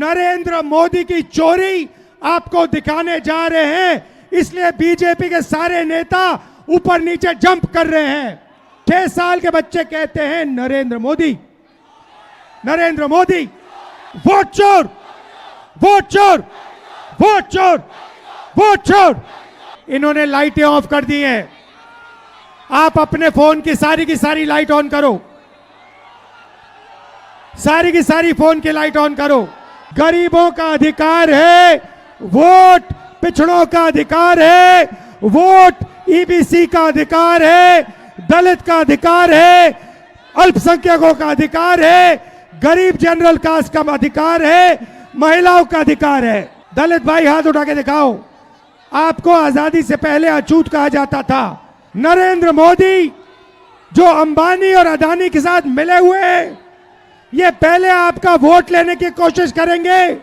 नरेंद्र मोदी की चोरी आपको दिखाने जा रहे हैं, इसलिए बीजेपी के सारे नेता ऊपर नीचे जंप कर रहे हैं। 6 साल के बच्चे कहते हैं नरेंद्र मोदी, नरेंद्र मोदी, वोट चोर, वोट चोर, वोट चोर, वोट चोर। इन्होंने लाइटें ऑफ कर दी हैं। आप अपने फोन की सारी लाइट ऑन करो, सारी की सारी फोन की लाइट ऑन करो। गरीबों का अधिकार है वोट, पिछड़ों का अधिकार है वोट, ईबीसी का अधिकार है, दलित का अधिकार है, अल्पसंख्यकों का अधिकार है, गरीब जनरल कास्ट का अधिकार है, महिलाओं का अधिकार है। दलित भाई हाथ उठा के दिखाओ। आपको आजादी से पहले अछूत कहा जाता था। नरेंद्र मोदी जो अंबानी और अदानी के साथ मिले हुए हैं, ये पहले आपका वोट लेने की कोशिश करेंगे,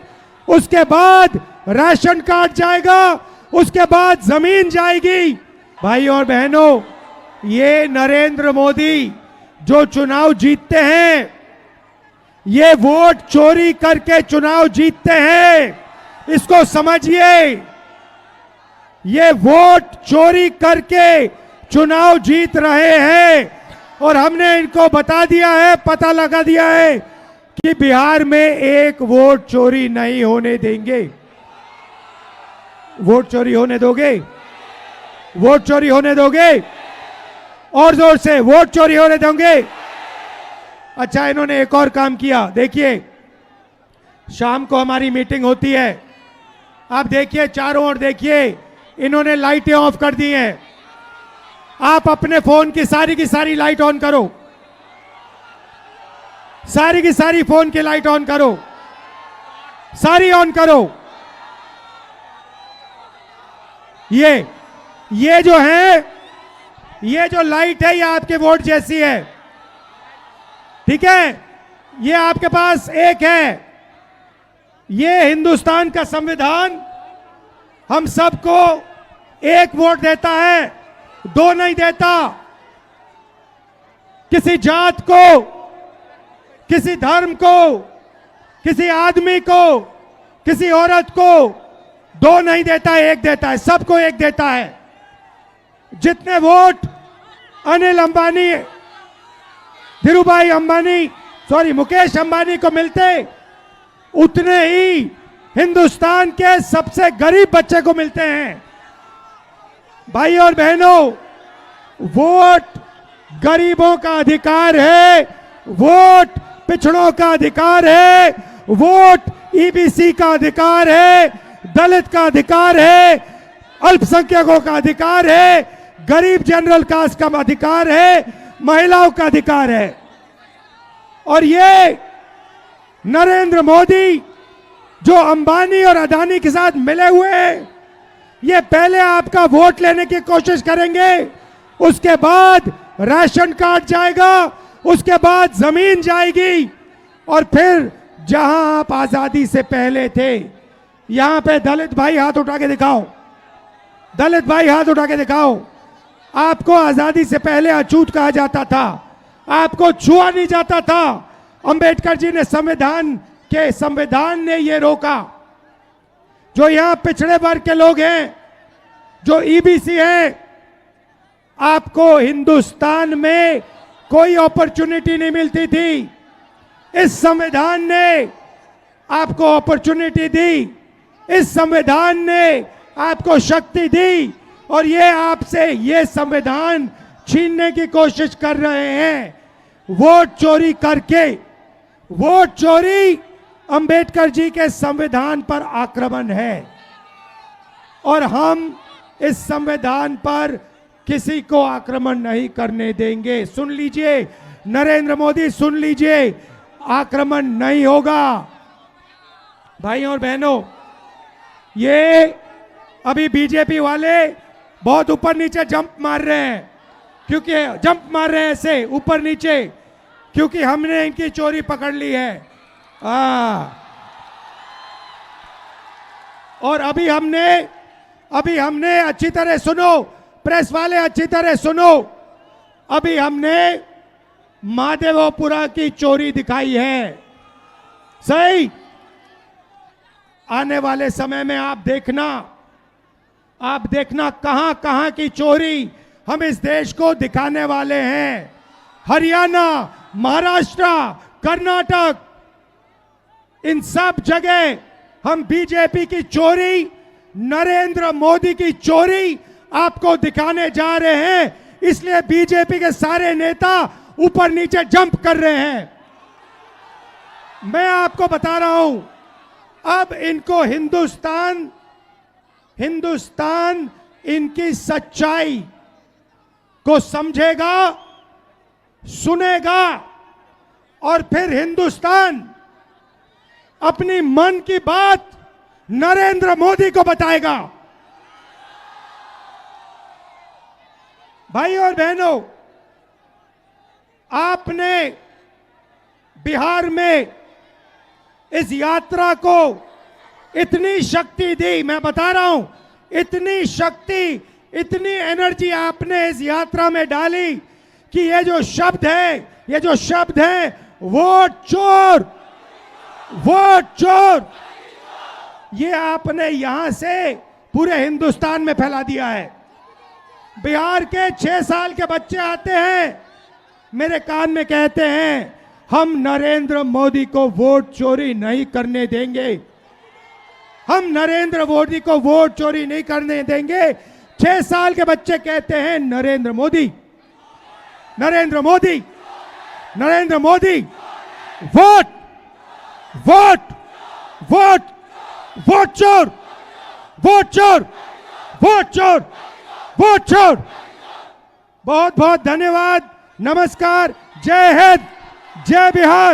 उसके बाद राशन कार्ड जाएगा, उसके बाद जमीन जाएगी। भाई और बहनों, ये नरेंद्र मोदी जो चुनाव जीतते हैं, ये वोट चोरी करके चुनाव जीतते हैं, इसको समझिए। ये वोट चोरी करके चुनाव जीत रहे हैं और हमने इनको बता दिया है, पता लगा दिया है कि बिहार में एक वोट चोरी नहीं होने देंगे। वोट चोरी होने दोगे? वोट चोरी होने दोगे? और जोर से, वोट चोरी होने दोगे? अच्छा, इन्होंने एक और काम किया। देखिए, शाम को हमारी मीटिंग होती है। आप देखिए, चारों ओर देखिए, इन्होंने लाइटें ऑफ कर दी हैं। आप अपने फोन की सारी लाइट ऑन करो, सारी की सारी फोन की लाइट ऑन करो, सारी ऑन करो। ये जो है, ये जो लाइट है, ये आपके वोट जैसी है, ठीक है? ये आपके पास एक है। ये हिंदुस्तान का संविधान हम सबको एक वोट देता है, दो नहीं देता। किसी जात को, किसी धर्म को, किसी आदमी को, किसी औरत को दो नहीं देता, एक देता है, सबको एक देता है। जितने वोट अनिल अंबानी, धीरूभाई अंबानी, मुकेश अंबानी को मिलते, उतने ही हिंदुस्तान के सबसे गरीब बच्चे को मिलते हैं। भाई और बहनों, वोट गरीबों का अधिकार है, वोट पिछड़ों का अधिकार है, वोट ईबीसी का अधिकार है, दलित का अधिकार है, अल्पसंख्यकों का अधिकार है, गरीब जनरल कास्ट का अधिकार है, महिलाओं का अधिकार है। और ये नरेंद्र मोदी जो अंबानी और अदानी के साथ मिले हुए हैं, ये पहले आपका वोट लेने की कोशिश करेंगे, उसके बाद राशन कार्ड जाएगा, उसके बाद जमीन जाएगी, और फिर जहां आप आजादी से पहले थे, यहां पे दलित भाई हाथ उठा के दिखाओ, दलित भाई हाथ उठा के दिखाओ। आपको आजादी से पहले अछूत कहा जाता था, आपको छुआ नहीं जाता था। अंबेडकर जी ने संविधान ने ये रोका। जो यहां पिछड़े वर्ग के लोग हैं, जो ईबीसी हैं, आपको हिंदुस्तान में कोई अपॉर्चुनिटी नहीं मिलती थी। इस संविधान ने आपको अपॉर्चुनिटी दी, इस संविधान ने आपको शक्ति दी, और ये आपसे ये संविधान छीनने की कोशिश कर रहे हैं वोट चोरी करके। वोट चोरी अंबेडकर जी के संविधान पर आक्रमण है, और हम इस संविधान पर किसी को आक्रमण नहीं करने देंगे। सुन लीजिए नरेंद्र मोदी, सुन लीजिए, आक्रमण नहीं होगा। भाइयों और बहनों, ये अभी बीजेपी वाले बहुत ऊपर नीचे जंप मार रहे हैं, क्योंकि जंप मार रहे हैं ऐसे ऊपर नीचे, क्योंकि हमने इनकी चोरी पकड़ ली है। और अभी हमने अच्छी तरह सुनो, प्रेस वाले अच्छी तरह सुनो, अभी हमने महादेवपुरा की चोरी दिखाई है। सही, आने वाले समय में आप देखना कहां कहां की चोरी हम इस देश को दिखाने वाले हैं। हरियाणा, महाराष्ट्र, कर्नाटक, इन सब जगह हम बीजेपी की चोरी, नरेंद्र मोदी की चोरी आपको दिखाने जा रहे हैं। इसलिए बीजेपी के सारे नेता ऊपर नीचे जंप कर रहे हैं। मैं आपको बता रहा हूं, अब इनको हिंदुस्तान इनकी सच्चाई को समझेगा, सुनेगा और फिर हिंदुस्तान अपनी मन की बात नरेंद्र मोदी को बताएगा। भाई और बहनों, आपने बिहार में इस यात्रा को इतनी शक्ति दी, मैं बता रहा हूं, इतनी शक्ति, इतनी एनर्जी आपने इस यात्रा में डाली कि ये जो शब्द है वोट चोर, वोट चोर, ये आपने यहां से पूरे हिंदुस्तान में फैला दिया है। बिहार के 6 साल के बच्चे आते हैं, मेरे कान में कहते हैं, हम नरेंद्र मोदी को वोट चोरी नहीं करने देंगे, हम नरेंद्र मोदी को वोट चोरी नहीं करने देंगे। 6 साल के बच्चे कहते हैं Narendra Modi, Narendra Modi, Narendra Modi, vote vote vote, vote चोर, वोट चोर, वोट चोर, वोट चोर। बहुत बहुत धन्यवाद, नमस्कार, जय हिंद, जय बिहार।